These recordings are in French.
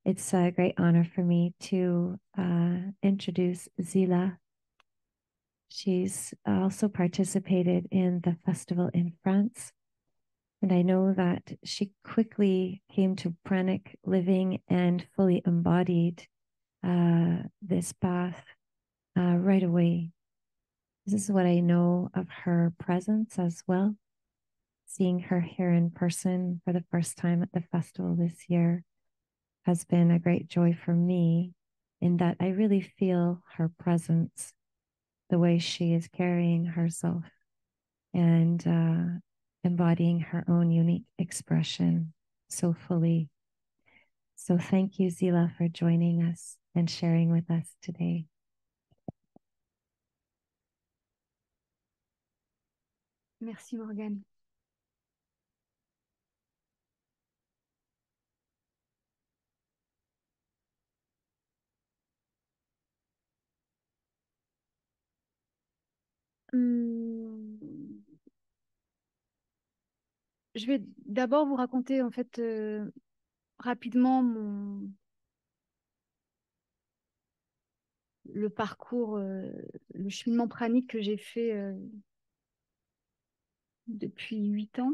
It's a great honor for me to introduce Zila. She's also participated in the festival in France. And I know that she quickly came to pranic living and fully embodied this path right away. This is what I know of her presence as well. Seeing her here in person for the first time at the festival this year has been a great joy for me, in that I really feel her presence, the way she is carrying herself and embodying her own unique expression so fully. So thank you, Zila, for joining us and sharing with us today. Merci, Morgane. Je vais d'abord vous raconter en fait rapidement le parcours, le cheminement pranique que j'ai fait depuis 8 ans.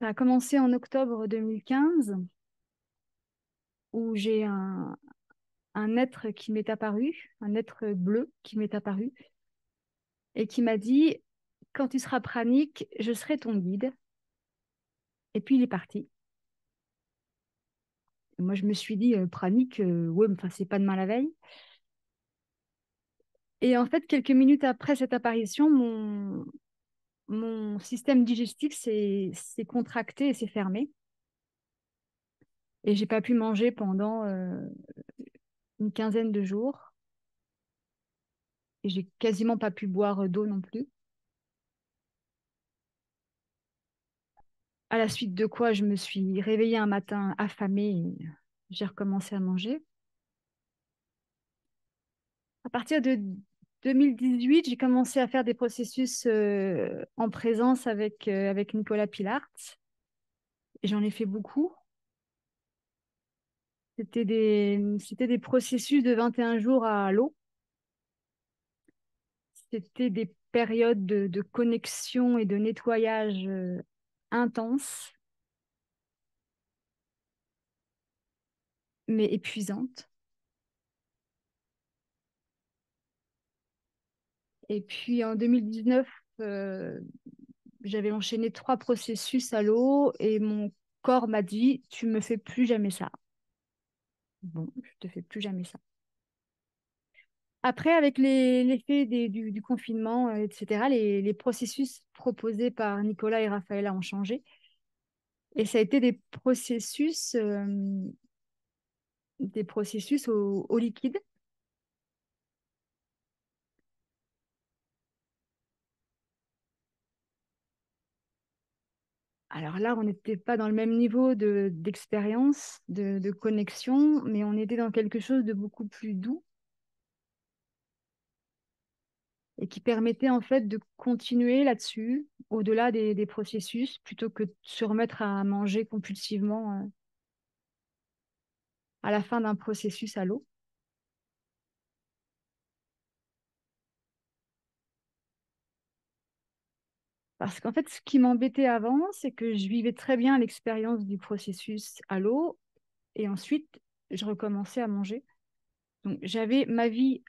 Ça a commencé en octobre 2015 où j'ai un être qui m'est apparu, un être bleu qui m'est apparu et qui m'a dit, quand tu seras pranique, je serai ton guide. Et puis il est parti. Et moi, je me suis dit, pranique, ouais, enfin, c'est pas demain la veille. Et en fait, quelques minutes après cette apparition, mon système digestif s'est contracté et s'est fermé. Et j'ai pas pu manger pendant une quinzaine de jours. Et j'ai quasiment pas pu boire d'eau non plus. À la suite de quoi, je me suis réveillée un matin affamée et j'ai recommencé à manger. À partir de 2018, j'ai commencé à faire des processus en présence avec Nicolas Pilart. Et j'en ai fait beaucoup. C'était des processus de 21 jours à l'eau. C'était des périodes de connexion et de nettoyage intenses, mais épuisantes. Et puis en 2019, euh, j'avais enchaîné 3 processus à l'eau et mon corps m'a dit, tu me fais plus jamais ça. Bon, je te fais plus jamais ça. Après, avec l'effet du confinement, etc., les processus proposés par Nicolas et Raphaël ont changé. Et ça a été des processus au liquide. Alors là, on n'était pas dans le même niveau d'expérience, de connexion, mais on était dans quelque chose de beaucoup plus doux et qui permettait en fait de continuer là-dessus, au-delà des processus, plutôt que de se remettre à manger compulsivement à la fin d'un processus à l'eau. Parce qu'en fait, ce qui m'embêtait avant, c'est que je vivais très bien l'expérience du processus à l'eau et ensuite, je recommençais à manger. Donc, j'avais ma vie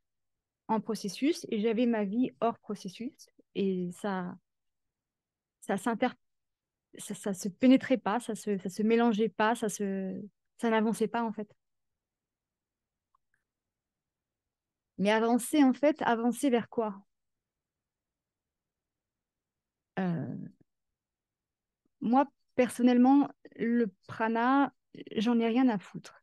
en processus et j'avais ma vie hors processus. Et ça s'inter... ça se pénétrait pas, ça se mélangeait pas, ça n'avançait pas en fait. Mais avancer en fait, avancer vers quoi? Euh, Moi, personnellement, le prana, j'en ai rien à foutre.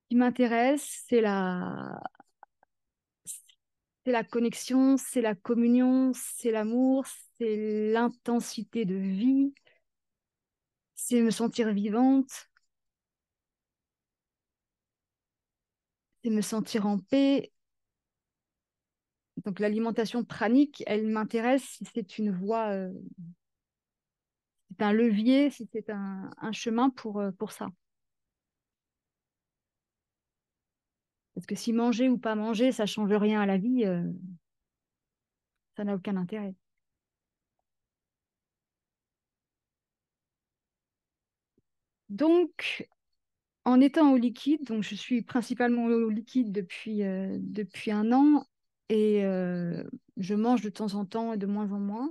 Ce qui m'intéresse, c'est la connexion, c'est la communion, c'est l'amour, c'est l'intensité de vie, c'est me sentir vivante, c'est me sentir en paix. Donc l'alimentation pranique, elle m'intéresse si c'est une voie, c'est un levier, si c'est un chemin pour ça. Parce que si manger ou pas manger, ça change rien à la vie, ça n'a aucun intérêt. Donc, en étant au liquide, donc je suis principalement au liquide depuis un an et je mange de temps en temps et de moins en moins.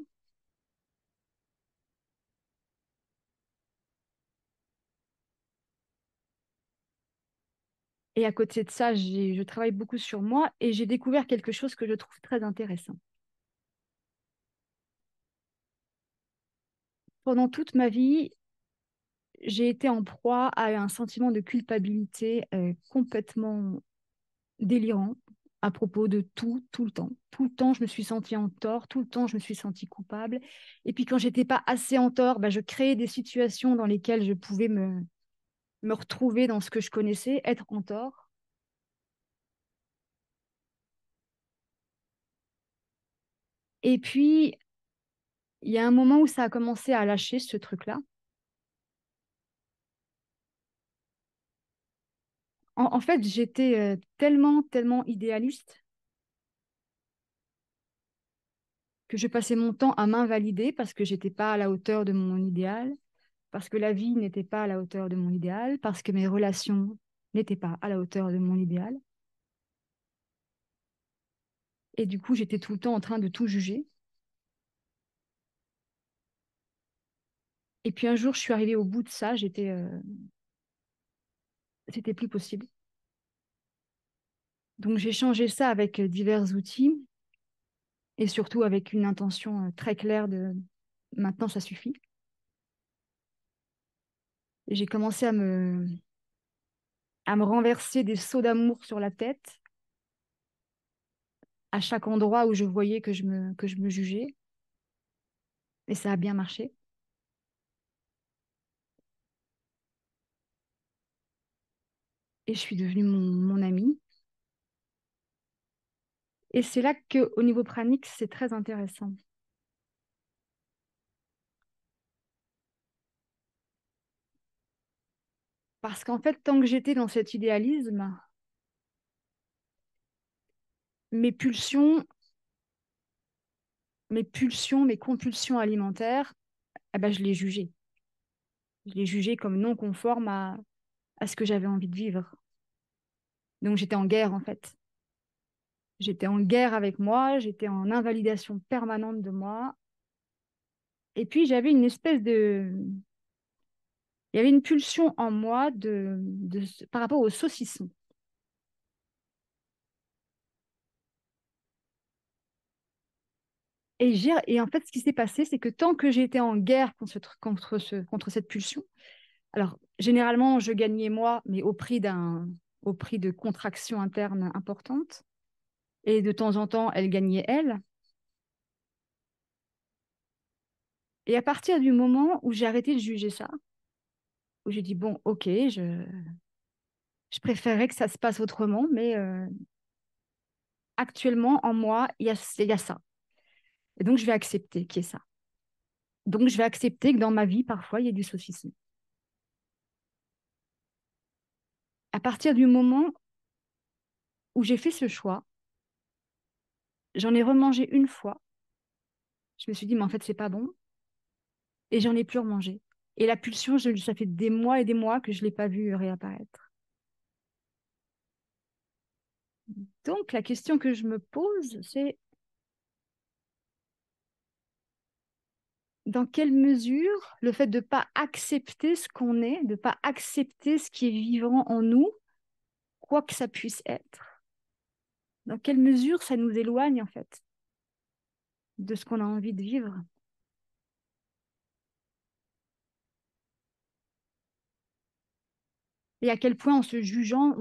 Et à côté de ça, je travaille beaucoup sur moi et j'ai découvert quelque chose que je trouve très intéressant. Pendant toute ma vie, j'ai été en proie à un sentiment de culpabilité complètement délirant à propos de tout, tout le temps. Tout le temps, je me suis sentie en tort, tout le temps, je me suis sentie coupable. Et puis quand j'étais pas assez en tort, bah, je créais des situations dans lesquelles je pouvais me retrouver dans ce que je connaissais, être en tort. Et puis, il y a un moment où ça a commencé à lâcher ce truc-là. En fait, j'étais tellement, tellement idéaliste que je passais mon temps à m'invalider parce que j'étais pas à la hauteur de mon idéal, parce que la vie n'était pas à la hauteur de mon idéal, parce que mes relations n'étaient pas à la hauteur de mon idéal. Et du coup, j'étais tout le temps en train de tout juger. Et puis un jour, je suis arrivée au bout de ça, c'était plus possible. Donc j'ai changé ça avec divers outils et surtout avec une intention très claire de maintenant ça suffit. Et j'ai commencé à me renverser des seaux d'amour sur la tête à chaque endroit où je voyais que je me jugeais. Et ça a bien marché. Et je suis devenue mon amie. Et c'est là qu'au niveau pranique, c'est très intéressant. Parce qu'en fait, tant que j'étais dans cet idéalisme, mes pulsions, mes compulsions alimentaires, eh ben, je les jugeais. Je les jugeais comme non conformes à ce que j'avais envie de vivre. Donc j'étais en guerre, en fait. J'étais en guerre avec moi, j'étais en invalidation permanente de moi. Et puis j'avais une espèce de... Il y avait une pulsion en moi par rapport au saucisson. Et en fait, ce qui s'est passé, c'est que tant que j'étais en guerre contre cette pulsion, alors généralement, je gagnais moi, mais au prix de contractions internes importantes. Et de temps en temps, elle gagnait elle. Et à partir du moment où j'ai arrêté de juger ça, où j'ai dit, bon, ok, je préférerais que ça se passe autrement, mais actuellement, en moi, il y a ça. Et donc, je vais accepter qu'il y ait ça. Donc, je vais accepter que dans ma vie, parfois, il y ait du saucisson. À partir du moment où j'ai fait ce choix, j'en ai remangé une fois. Je me suis dit, mais en fait, c'est pas bon. Et j'en ai plus remangé. Et la pulsion, ça fait des mois et des mois que je ne l'ai pas vue réapparaître. Donc, la question que je me pose, c'est dans quelle mesure le fait de ne pas accepter ce qu'on est, de ne pas accepter ce qui est vivant en nous, quoi que ça puisse être, dans quelle mesure ça nous éloigne en fait de ce qu'on a envie de vivre et à quel point en se jugeant,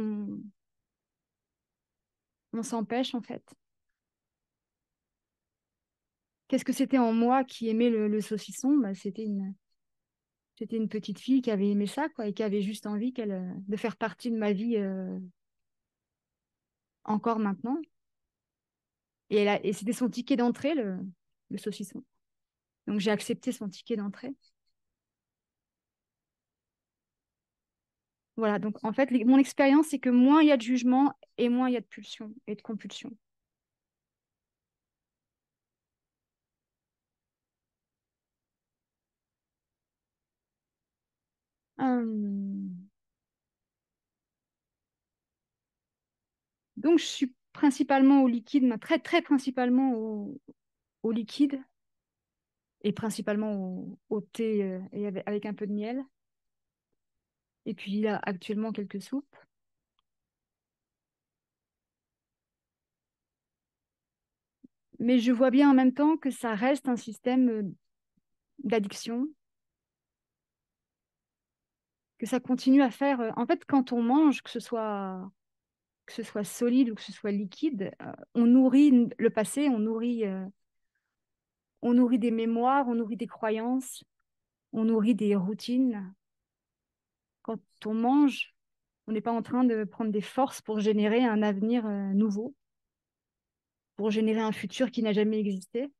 on s'empêche en fait. Qu'est-ce que c'était en moi qui aimait le saucisson? Bah, c'était J'étais une petite fille qui avait aimé ça, quoi, et qui avait juste envie de faire partie de ma vie encore maintenant. Et c'était son ticket d'entrée, le saucisson. Donc j'ai accepté son ticket d'entrée. Voilà, donc en fait, mon expérience, c'est que moins il y a de jugement et moins il y a de pulsion et de compulsion. Hum. Donc je suis principalement au liquide, très très principalement au liquide et principalement au thé et avec un peu de miel. Et puis il a actuellement quelques soupes. Mais je vois bien en même temps que ça reste un système d'addiction, que ça continue à faire. En fait, quand on mange, que ce soit solide ou que ce soit liquide, on nourrit le passé, on nourrit des mémoires, on nourrit des croyances, on nourrit des routines. Quand on mange, on n'est pas en train de prendre des forces pour générer un avenir nouveau, pour générer un futur qui n'a jamais existé.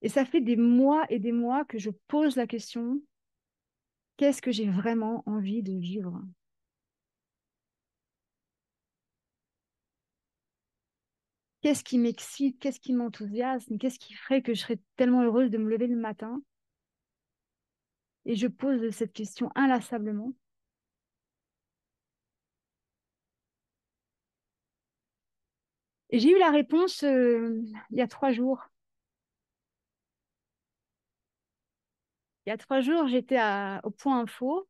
Et ça fait des mois et des mois que je pose la question, qu'est-ce que j'ai vraiment envie de vivre? Qu'est-ce qui m'excite? Qu'est-ce qui m'enthousiasme? Qu'est-ce qui ferait que je serais tellement heureuse de me lever le matin? Et je pose cette question inlassablement. Et j'ai eu la réponse il y a 3 jours. Il y a 3 jours, j'étais au Point Info.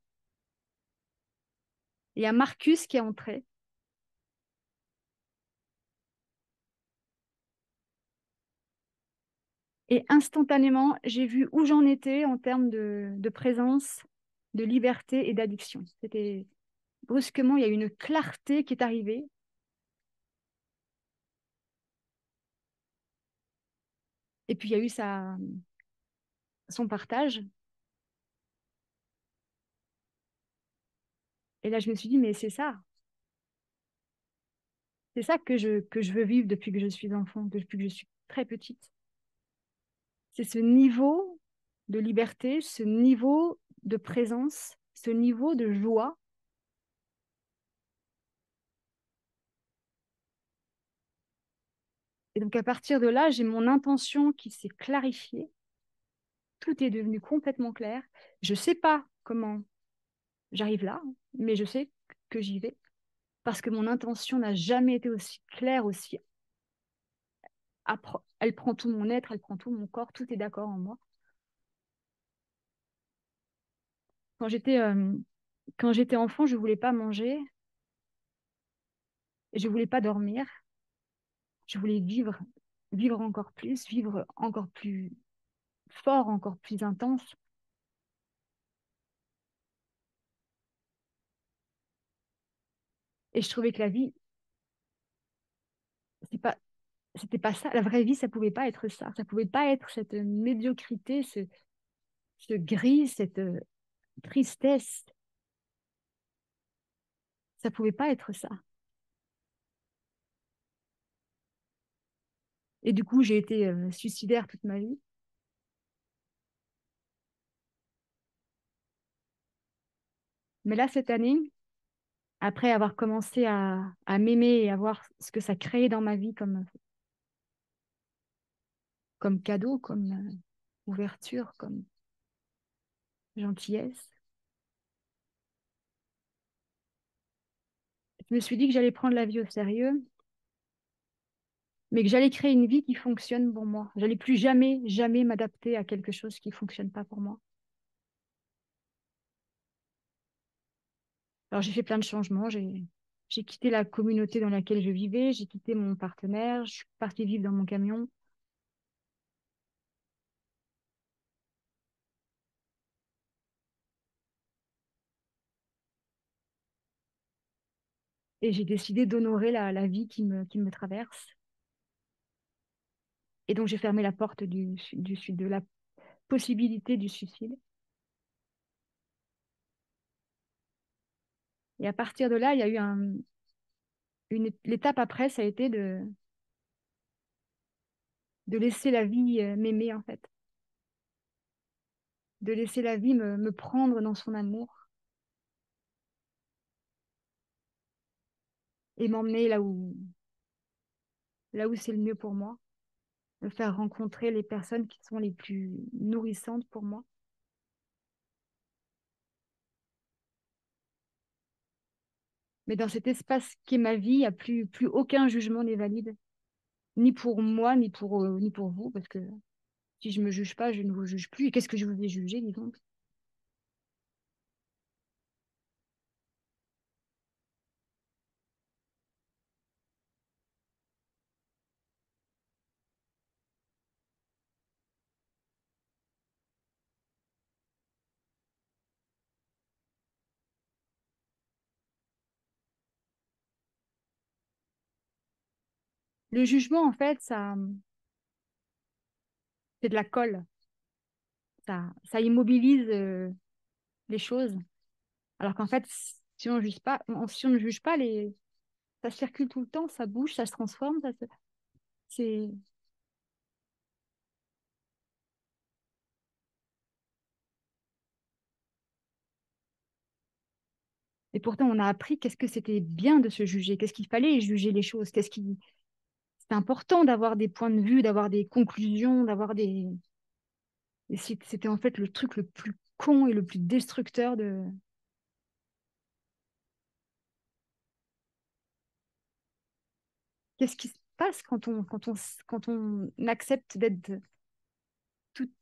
Il y a Marcus qui est entré. Et instantanément, j'ai vu où j'en étais en termes de présence, de liberté et d'addiction. C'était brusquement, il y a eu une clarté qui est arrivée. Et puis, il y a eu son partage. Et là, je me suis dit, mais c'est ça. C'est ça que je veux vivre depuis que je suis enfant, depuis que je suis très petite. C'est ce niveau de liberté, ce niveau de présence, ce niveau de joie. Et donc, à partir de là, j'ai mon intention qui s'est clarifiée. Tout est devenu complètement clair. Je ne sais pas comment j'arrive là, mais je sais que j'y vais parce que mon intention n'a jamais été aussi claire, aussi. Elle prend tout mon être, elle prend tout mon corps, tout est d'accord en moi. Quand j'étais quand j'étais enfant, je ne voulais pas manger et je ne voulais pas dormir. Je voulais vivre encore plus, vivre encore plus fort, encore plus intense. Et je trouvais que la vie, c'est pas, c'était pas ça. La vraie vie, ça pouvait pas être ça. Ça pouvait pas être cette médiocrité, ce gris, cette tristesse. Ça pouvait pas être ça. Et du coup, j'ai été suicidaire toute ma vie. Mais là, cette année, après avoir commencé à m'aimer et à voir ce que ça créait dans ma vie comme cadeau, comme ouverture, comme gentillesse, je me suis dit que j'allais prendre la vie au sérieux, mais que j'allais créer une vie qui fonctionne pour moi. J'allais plus jamais, jamais m'adapter à quelque chose qui fonctionne pas pour moi. Alors j'ai fait plein de changements. J'ai quitté la communauté dans laquelle je vivais, j'ai quitté mon partenaire, je suis partie vivre dans mon camion. Et j'ai décidé d'honorer la vie qui me traverse. Et donc, j'ai fermé la porte du sud possibilité du suicide. Et à partir de là, il y a eu l'étape après, ça a été de laisser la vie m'aimer, en fait. De laisser la vie me prendre dans son amour et m'emmener là où c'est le mieux pour moi. Me faire rencontrer les personnes qui sont les plus nourrissantes pour moi. Mais dans cet espace qui est ma vie, il n'y a plus aucun jugement n'est valide, ni pour moi, ni pour vous, parce que si je ne me juge pas, je ne vous juge plus. Et qu'est-ce que je vous ai jugé, dis donc? Le jugement, en fait, c'est de la colle. Ça immobilise les choses. Alors qu'en fait, si on ne juge pas, si on ne juge pas, ça circule tout le temps, ça bouge, ça se transforme. C'est... Et pourtant, on a appris qu'est-ce que c'était bien de se juger, qu'est-ce qu'il fallait juger les choses, c'est important d'avoir des points de vue, d'avoir des conclusions, d'avoir des... Et c'était en fait le truc le plus con et le plus destructeur de... Qu'est-ce qui se passe quand on accepte d'être tout...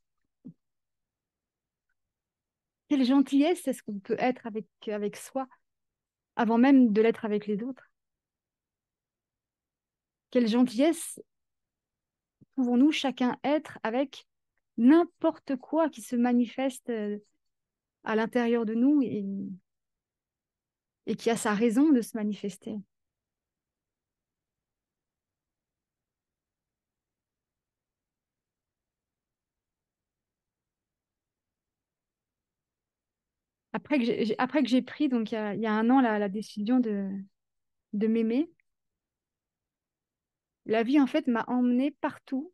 Quelle gentillesse est-ce qu'on peut être avec soi avant même de l'être avec les autres? Quelle gentillesse pouvons-nous chacun être avec n'importe quoi qui se manifeste à l'intérieur de nous et qui a sa raison de se manifester. Après que j'ai pris, donc il y a un an, la décision de m'aimer, la vie, en fait, m'a emmenée partout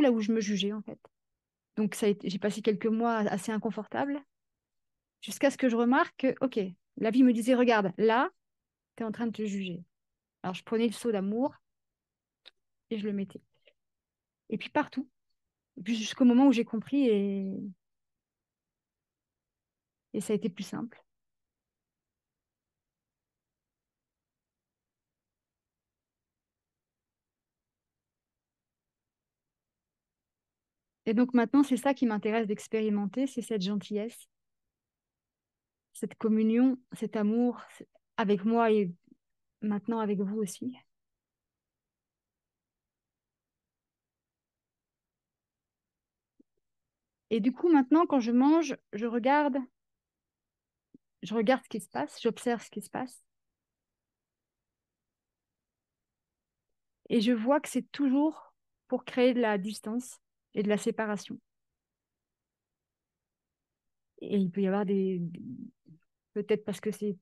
là où je me jugeais, en fait. Donc, j'ai passé quelques mois assez inconfortables, jusqu'à ce que je remarque que, OK, la vie me disait, regarde, là, tu es en train de te juger. Alors, je prenais le seau d'amour et je le mettais. Et puis partout. Et puis jusqu'au moment où j'ai compris et ça a été plus simple. Et donc maintenant, c'est ça qui m'intéresse d'expérimenter, c'est cette gentillesse, cette communion, cet amour avec moi et maintenant avec vous aussi. Et du coup, maintenant, quand je mange, je regarde ce qui se passe, j'observe ce qui se passe et je vois que c'est toujours pour créer de la distance et de la séparation. Et il peut y avoir peut-être parce que c'est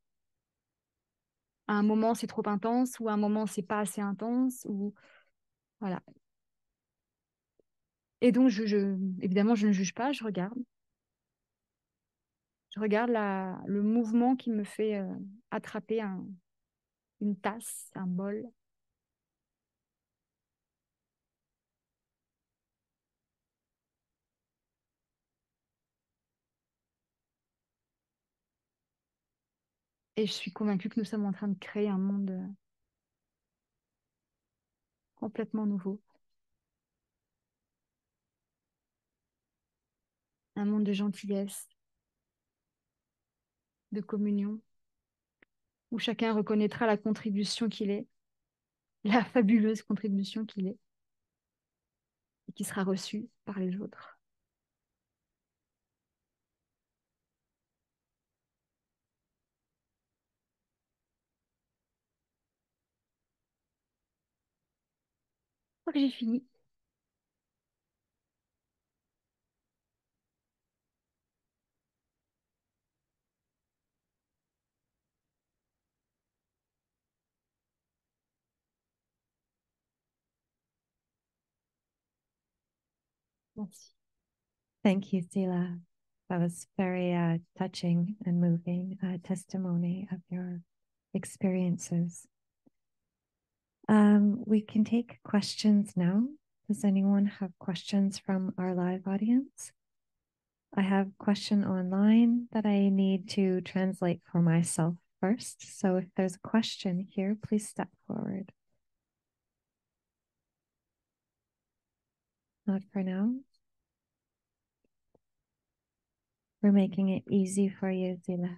à un moment c'est trop intense ou à un moment c'est pas assez intense ou voilà. Et donc évidemment je ne juge pas, je regarde. Je regarde le mouvement qui me fait attraper une tasse, un bol. Et je suis convaincue que nous sommes en train de créer un monde complètement nouveau. Un monde de gentillesse, de communion, où chacun reconnaîtra la contribution qu'il est, la fabuleuse contribution qu'il est, et qui sera reçue par les autres. Je crois que j'ai fini. Merci. Thank you, Sila. That was very touching and moving testimony of your experiences. We can take questions now. Does anyone have questions from our live audience? I have a question online that I need to translate for myself first. So if there's a question here, please step forward. Not for now. We're making it easy for you, Zila.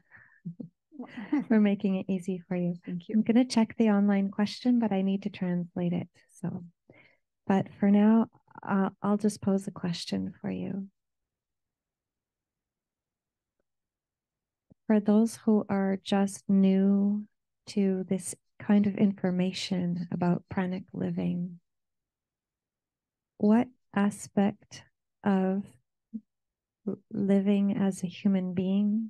We're making it easy for you. Thank you. I'm going to check the online question, but I need to translate it. So, but for now, I'll just pose a question for you. For those who are just new to this kind of information about pranic living, what aspect of living as a human being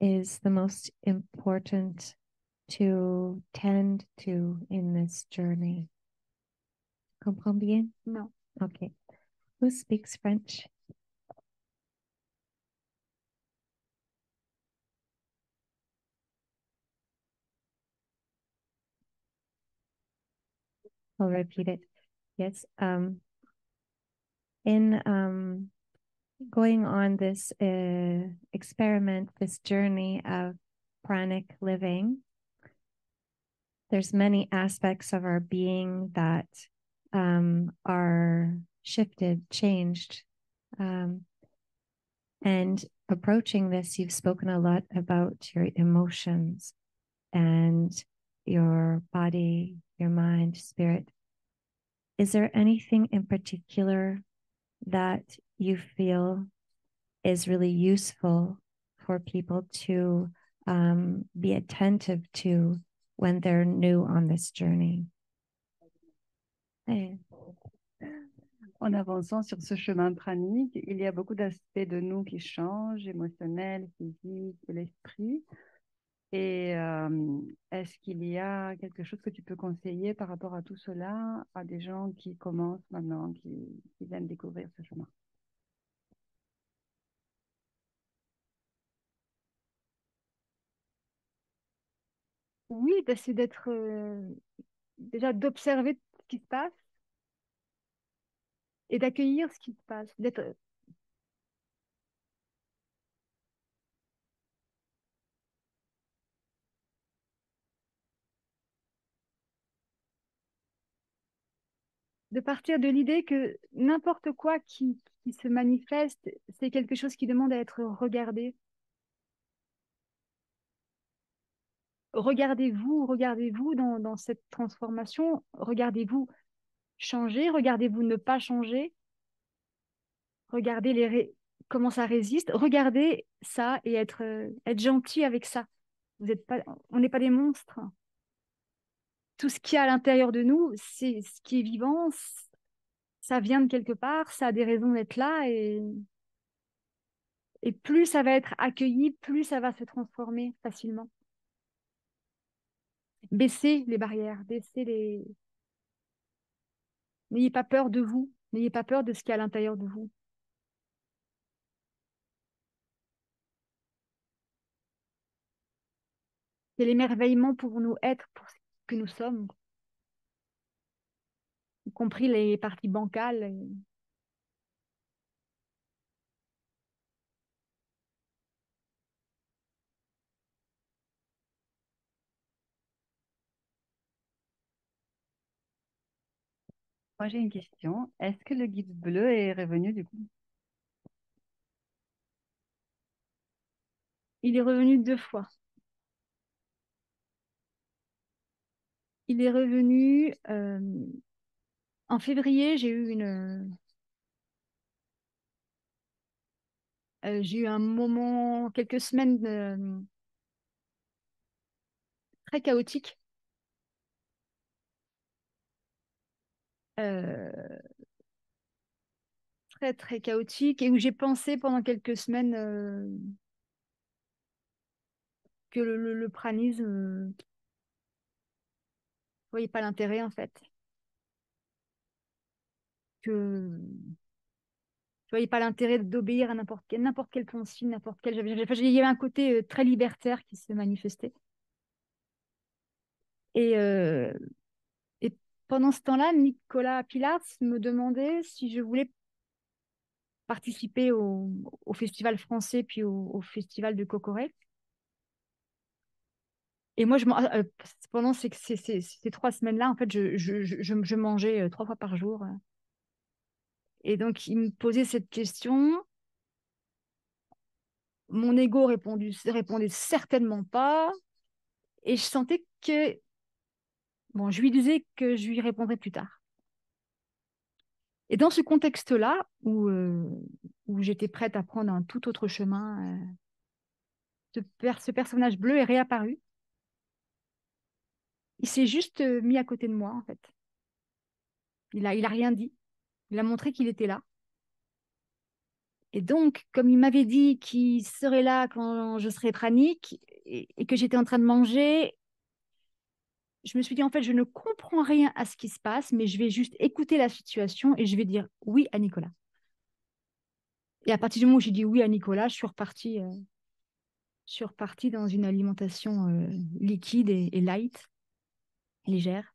is the most important to tend to in this journey? Comprends bien? Non. Okay. Who speaks French? I'll repeat it. Yes. In going on this experiment, this journey of pranic living, there's many aspects of our being that are shifted, changed. And approaching this, you've spoken a lot about your emotions and your body, your mind, spirit. Is there anything in particular that you feel is really useful for people to be attentive to when they're new on this journey? En avançant sur ce chemin pranique, il y a beaucoup d'aspects de nous qui changent, émotionnels, physiques, de l'esprit. Et est-ce qu'il y a quelque chose que tu peux conseiller par rapport à tout cela à des gens qui commencent maintenant, qui viennent découvrir ce chemin? Oui, c'est d'être déjà d'observer ce qui se passe et d'accueillir ce qui se passe, d'être de partir de l'idée que n'importe quoi qui se manifeste, c'est quelque chose qui demande à être regardé. Regardez-vous dans cette transformation, regardez-vous changer, regardez-vous ne pas changer, regardez comment ça résiste, regardez ça et être gentil avec ça. Vous êtes pas, on n'est pas des monstres. Tout ce qu'il y a à l'intérieur de nous, c'est ce qui est vivant, ça vient de quelque part, ça a des raisons d'être là et plus ça va être accueilli, plus ça va se transformer facilement. Baissez les barrières, N'ayez pas peur de vous, n'ayez pas peur de ce qu'il y a à l'intérieur de vous. Quel émerveillement pouvons-nous être pour ce que nous sommes, y compris les parties bancales. Moi, j'ai une question. Est-ce que le guide bleu est revenu du coup? Il est revenu 2 fois. Il est revenu en février, j'ai eu un moment, quelques semaines très chaotiques. Euh, très très chaotiques et où j'ai pensé pendant quelques semaines que le pranisme, je voyais pas l'intérêt en fait. Que Je voyais pas l'intérêt d'obéir à n'importe quelle consigne, n'importe quelle. Enfin, il y avait un côté très libertaire qui se manifestait. Et, euh, et pendant ce temps-là, Nicolas Pilatz me demandait si je voulais participer au festival français puis au festival de Cocoré. Et moi, pendant ces 3 semaines-là, en fait, je mangeais 3 fois par jour. Et donc, il me posait cette question. Mon ego répondait certainement pas. Et je sentais que, bon, je lui disais que je lui répondrais plus tard. Et dans ce contexte-là, où j'étais prête à prendre un tout autre chemin, ce personnage bleu est réapparu. Il s'est juste mis à côté de moi, en fait. Il a rien dit. Il a montré qu'il était là. Et donc, comme il m'avait dit qu'il serait là quand je serais pranique et que j'étais en train de manger, je me suis dit, en fait, je ne comprends rien à ce qui se passe, mais je vais juste écouter la situation et je vais dire oui à Nicolas. Et à partir du moment où j'ai dit oui à Nicolas, je suis repartie dans une alimentation liquide et light, légère.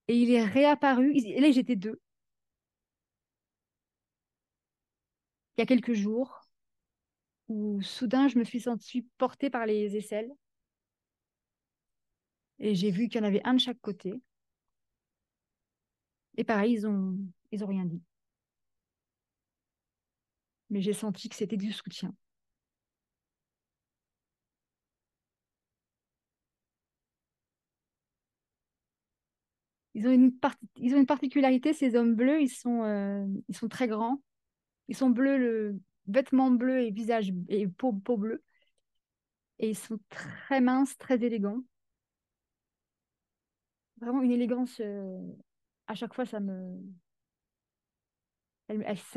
Et il est réapparu. Et là, j'étais deux. Il y a quelques jours, où soudain, je me suis sentie portée par les aisselles. Et j'ai vu qu'il y en avait un de chaque côté. Et pareil, ils ont rien dit. Mais j'ai senti que c'était du soutien. Ils ont une particularité, ces hommes bleus, ils sont très grands. Ils sont bleus, vêtements bleus et visage et peau bleue. Et ils sont très minces, très élégants. Vraiment une élégance. À chaque fois, ça me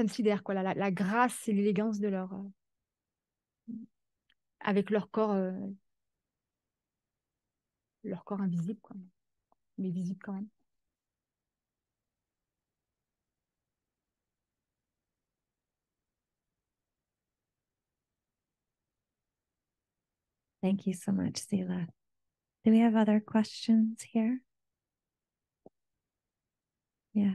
sidère, quoi. La grâce et l'élégance de avec leur corps invisible, quoi. Mais visible quand même. Thank you so much, Zila. Do we have other questions here? Yeah.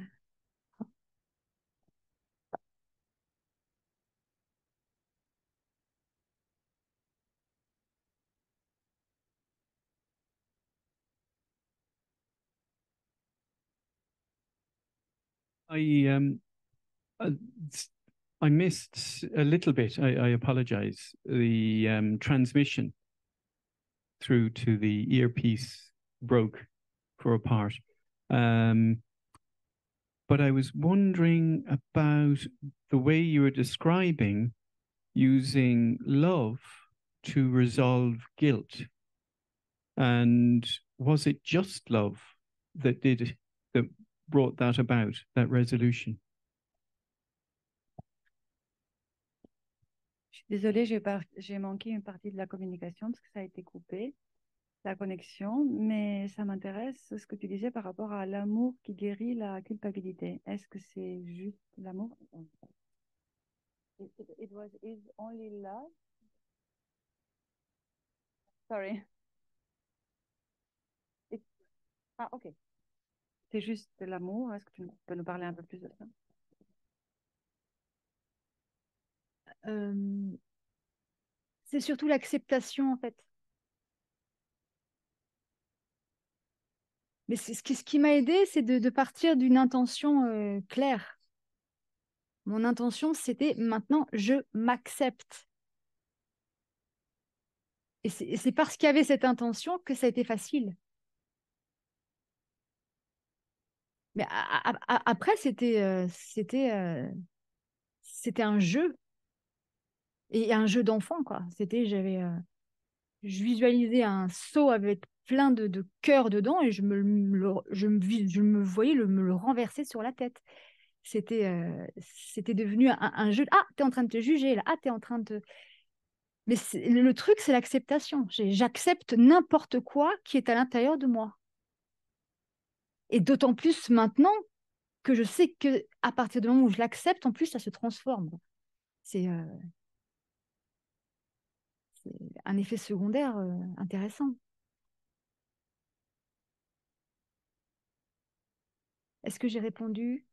Uh, I missed a little bit. I apologize. The transmission through to the earpiece broke for a part. But I was wondering about the way you were describing using love to resolve guilt. And was it just love that brought that about, that resolution? Je suis désolée, j'ai manqué une partie de la communication parce que ça a été coupé, la connexion, mais ça m'intéresse ce que tu disais par rapport à l'amour qui guérit la culpabilité. Est-ce que c'est juste l'amour? It was is only love. Sorry. Ah, ok. C'est juste l'amour. Est-ce que tu peux nous parler un peu plus de ça? C'est surtout l'acceptation, en fait. Mais ce qui m'a aidée, c'est de partir d'une intention claire. Mon intention, c'était maintenant, je m'accepte. Et c'est parce qu'il y avait cette intention que ça a été facile. Mais après, c'était un jeu. Et un jeu d'enfant, quoi. Je visualisais un seau avec plein de cœurs dedans et je me voyais me le renverser sur la tête. C'était devenu un jeu. Ah, t'es en train de te juger là. Ah, t'es en train de. Mais le truc, c'est l'acceptation. J'accepte n'importe quoi qui est à l'intérieur de moi. Et d'autant plus maintenant que je sais que à partir du moment où je l'accepte, en plus, ça se transforme. C'est un effet secondaire intéressant. Est-ce que j'ai répondu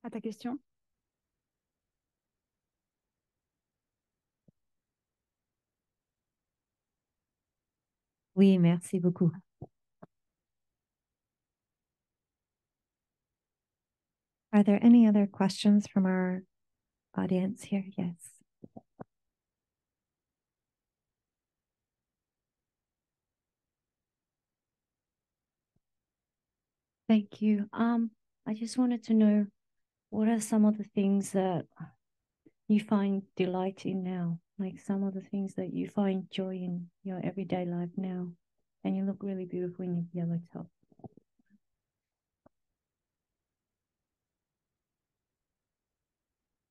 à ta question? Oui, merci beaucoup. Are there any other questions from our audience here? Yes. Thank you. I just wanted to know, what are some of the things that you find delight in now? Like some of the things that you find joy in your everyday life now, and you look really beautiful in your yellow top.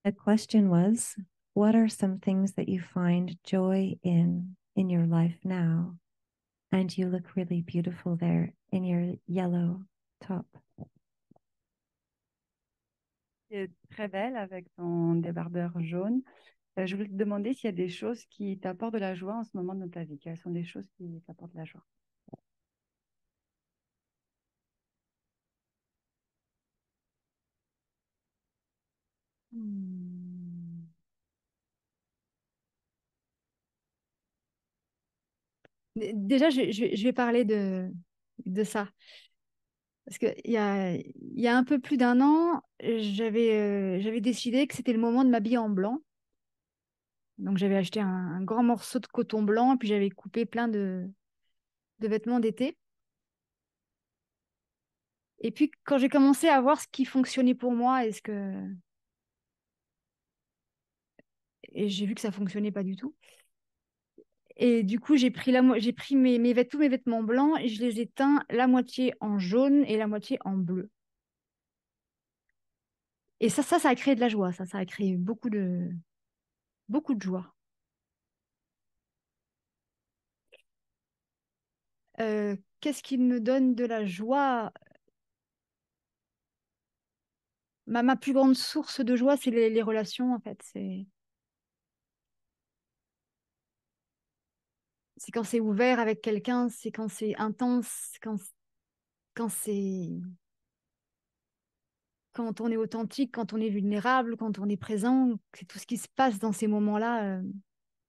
The question was, what are some things that you find joy in your life now? And you look really beautiful there in your yellow top. Tu es très belle avec ton débardeur jaune. Je voulais te demander s'il y a des choses qui t'apportent de la joie en ce moment dans ta vie. Quelles sont des choses qui t'apportent de la joie? Déjà, je vais parler de ça. Parce qu'il y a un peu plus d'un an, j'avais décidé que c'était le moment de m'habiller en blanc. Donc, j'avais acheté un grand morceau de coton blanc, et puis j'avais coupé plein de vêtements d'été. Et puis, quand j'ai commencé à voir ce qui fonctionnait pour moi et j'ai vu que ça fonctionnait pas du tout. Et du coup, j'ai pris tous mes vêtements blancs et je les ai teints la moitié en jaune et la moitié en bleu. Et ça a créé de la joie. Ça a créé beaucoup de joie. Qu'est-ce qui me donne de la joie? Ma plus grande source de joie, c'est les relations, en fait. C'est quand c'est ouvert avec quelqu'un, c'est quand c'est intense, quand c'est quand on est authentique, quand on est vulnérable, quand on est présent. C'est tout ce qui se passe dans ces moments-là,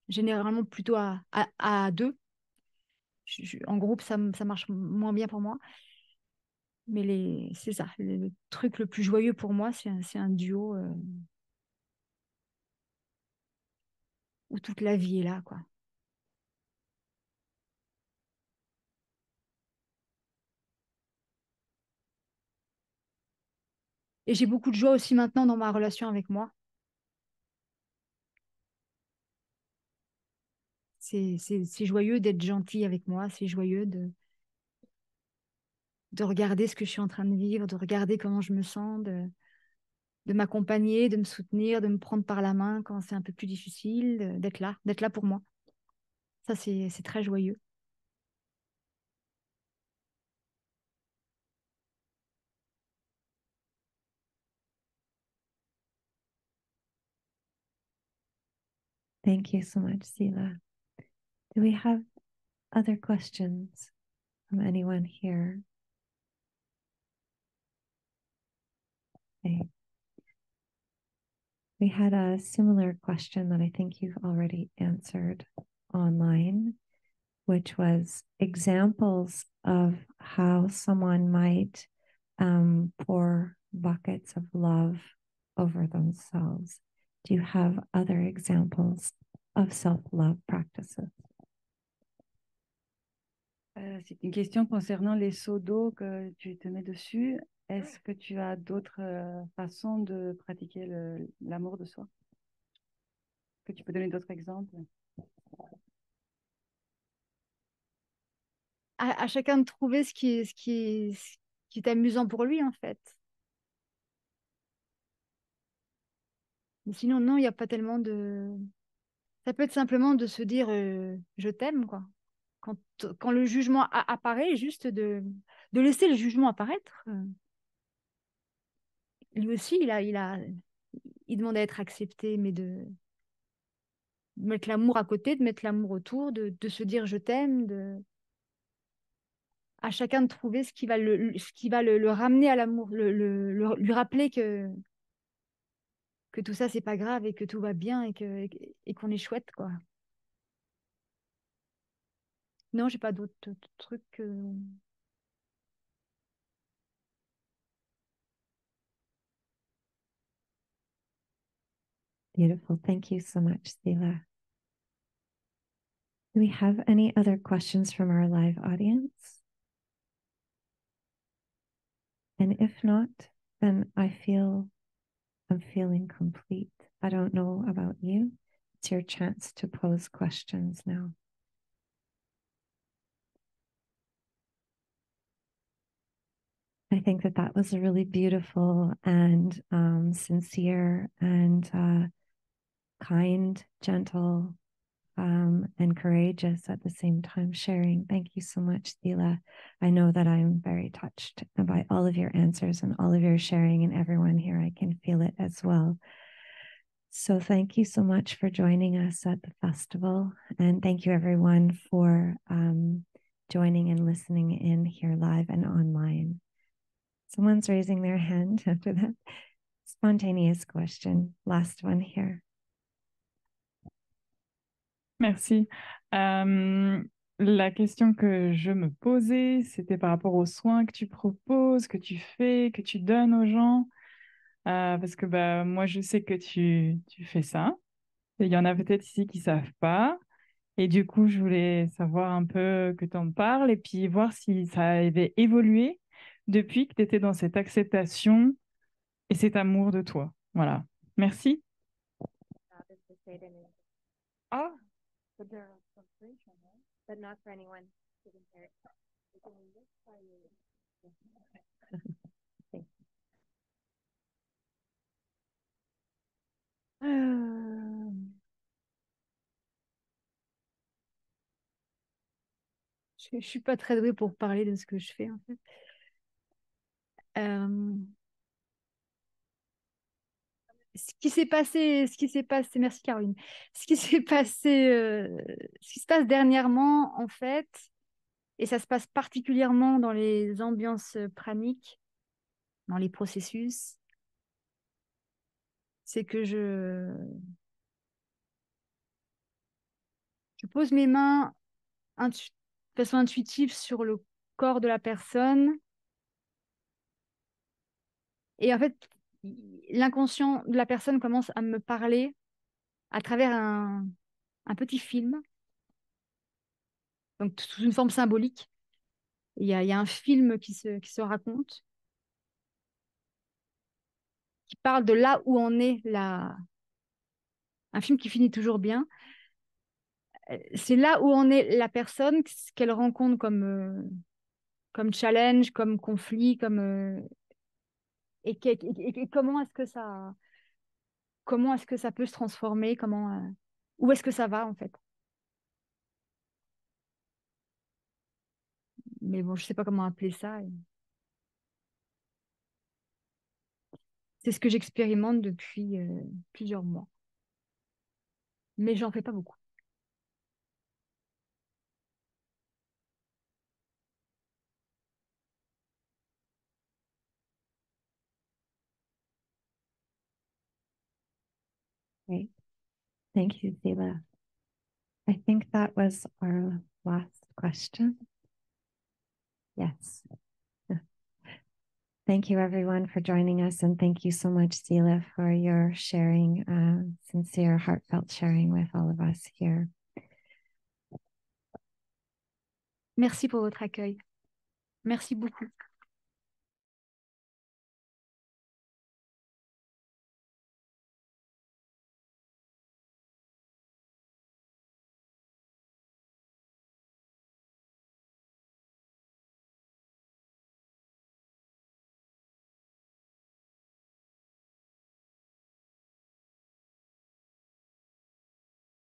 généralement plutôt à deux. En groupe, ça marche moins bien pour moi. Mais c'est ça, le truc le plus joyeux pour moi, c'est un duo où toute la vie est là, quoi. Et j'ai beaucoup de joie aussi maintenant dans ma relation avec moi. C'est joyeux d'être gentil avec moi, c'est joyeux de regarder ce que je suis en train de vivre, de regarder comment je me sens, de m'accompagner, de me soutenir, de me prendre par la main quand c'est un peu plus difficile, d'être là pour moi. Ça, c'est très joyeux. Thank you so much, Sila. Do we have other questions from anyone here? Okay. We had a similar question that I think you've already answered online, which was examples of how someone might pour buckets of love over themselves. Do you have other examples of self-love practices? C'est une question concernant les seaux d'eau que tu te mets dessus. Est-ce que tu as d'autres façons de pratiquer l'amour de soi? Que tu peux donner d'autres exemples? À chacun de trouver ce qui est amusant pour lui, en fait. Mais sinon, non, il n'y a pas tellement de... Ça peut être simplement de se dire je t'aime, quoi. Quand le jugement apparaît, juste de laisser le jugement apparaître. lui aussi, il demande à être accepté, mais de mettre l'amour à côté, de mettre l'amour autour, de se dire je t'aime, à chacun de trouver ce qui va le ramener à l'amour, lui rappeler que tout ça, c'est pas grave et que tout va bien et qu'on est chouette, quoi. Non, j'ai pas d'autres trucs. Beautiful. Thank you so much, Sila. Do we have any other questions from our live audience? And if not, then I'm feeling complete. I don't know about you. It's your chance to pose questions now. I think that was a really beautiful and sincere and kind, gentle, and courageous at the same time sharing. Thank you so much, Thila. I know that I'm very touched by all of your answers and all of your sharing, and everyone here, I can feel it as well. So thank you so much for joining us at the festival. And thank you everyone for joining and listening in here live and online. Someone's raising their hand after that. Spontaneous question. Last one here. Merci. La question que je me posais, c'était par rapport aux soins que tu proposes, que tu fais, que tu donnes aux gens. Parce que moi, je sais que tu fais ça. Il y en a peut-être ici qui ne savent pas. Et du coup, je voulais savoir un peu que tu en parles et puis voir si ça avait évolué depuis que tu étais dans cette acceptation et cet amour de toi. Voilà. Merci. Oh, but not for anyone sitting here. Je suis pas très douée pour parler de ce que je fais, en fait. Ce qui s'est passé, merci Caroline. Ce qui s'est passé, ce qui se passe dernièrement, en fait, et ça se passe particulièrement dans les ambiances praniques, dans les processus, c'est que je pose mes mains de façon intuitive sur le corps de la personne. Et en fait, l'inconscient de la personne commence à me parler à travers un petit film, donc sous une forme symbolique. Il y a un film qui se raconte, qui parle de là où en est un film qui finit toujours bien. C'est là où en est la personne, ce qu'elle rencontre comme challenge, comme conflit, et comment est-ce que ça peut se transformer, où est-ce que ça va en fait. Mais bon, je sais pas comment appeler ça. C'est ce que j'expérimente depuis plusieurs mois. Mais j'en fais pas beaucoup. Great. Thank you, Thila. I think that was our last question. Yes. Thank you, everyone, for joining us. And thank you so much, Sila, for your sharing, sincere, heartfelt sharing with all of us here. Merci pour votre accueil. Merci beaucoup.